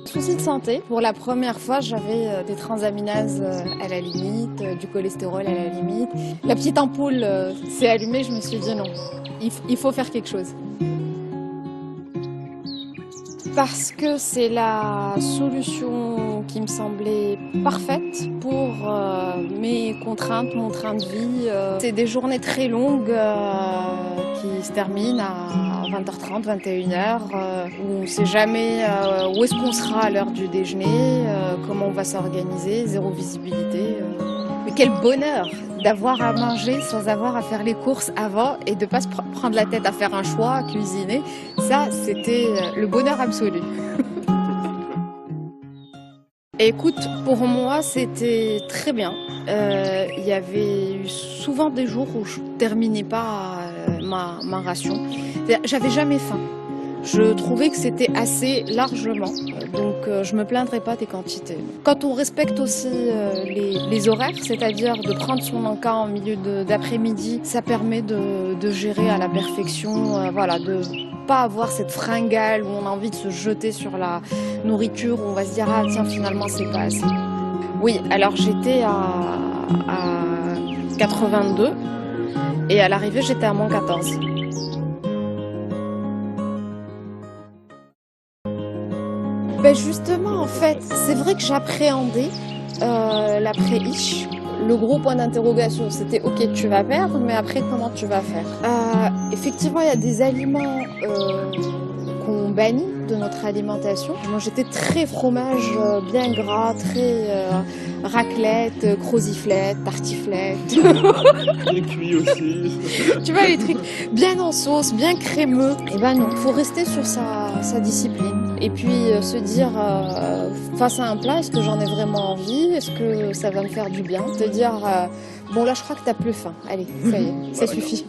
Soucis de santé. Pour la première fois, j'avais des transaminases à la limite, du cholestérol à la limite. La petite ampoule s'est allumée, je me suis dit non, il faut faire quelque chose. Parce que c'est la solution qui me semblait parfaite pour mes contraintes, mon train de vie. C'est des journées très longues qui se terminent à 20h30, 21h, où on ne sait jamais où est-ce qu'on sera à l'heure du déjeuner, comment on va s'organiser, zéro visibilité. Mais quel bonheur d'avoir à manger sans avoir à faire les courses avant et de ne pas se prendre la tête à faire un choix, à cuisiner. Ça, c'était le bonheur absolu. Écoute, pour moi, c'était très bien. Il y avait eu souvent des jours où je ne terminais pas ma ration. J'avais jamais faim. Je trouvais que c'était assez largement, donc je me plaindrais pas des quantités. Quand on respecte aussi les horaires, c'est-à-dire de prendre son encas en milieu d'après-midi, ça permet de gérer à la perfection, voilà, de pas avoir cette fringale où on a envie de se jeter sur la nourriture, où on va se dire ah tiens finalement c'est pas assez. Oui, alors j'étais à 82 et à l'arrivée j'étais à moins 14. Ben justement, en fait, c'est vrai que j'appréhendais l'après-ish. Le gros point d'interrogation, c'était ok, tu vas perdre, mais après, comment tu vas faire? Effectivement, il y a des aliments qu'on bannit de notre alimentation. Moi, j'étais très fromage bien gras, très raclette, croziflette, tartiflette. Bien cuit aussi. Tu vois, les trucs bien en sauce, bien crémeux. Et ben non, il faut rester sur sa discipline. Et puis se dire, face à un plat, est-ce que j'en ai vraiment envie? Est-ce que ça va me faire du bien? Te dire, bon là je crois que t'as plus faim. Allez, ça y est, ça suffit.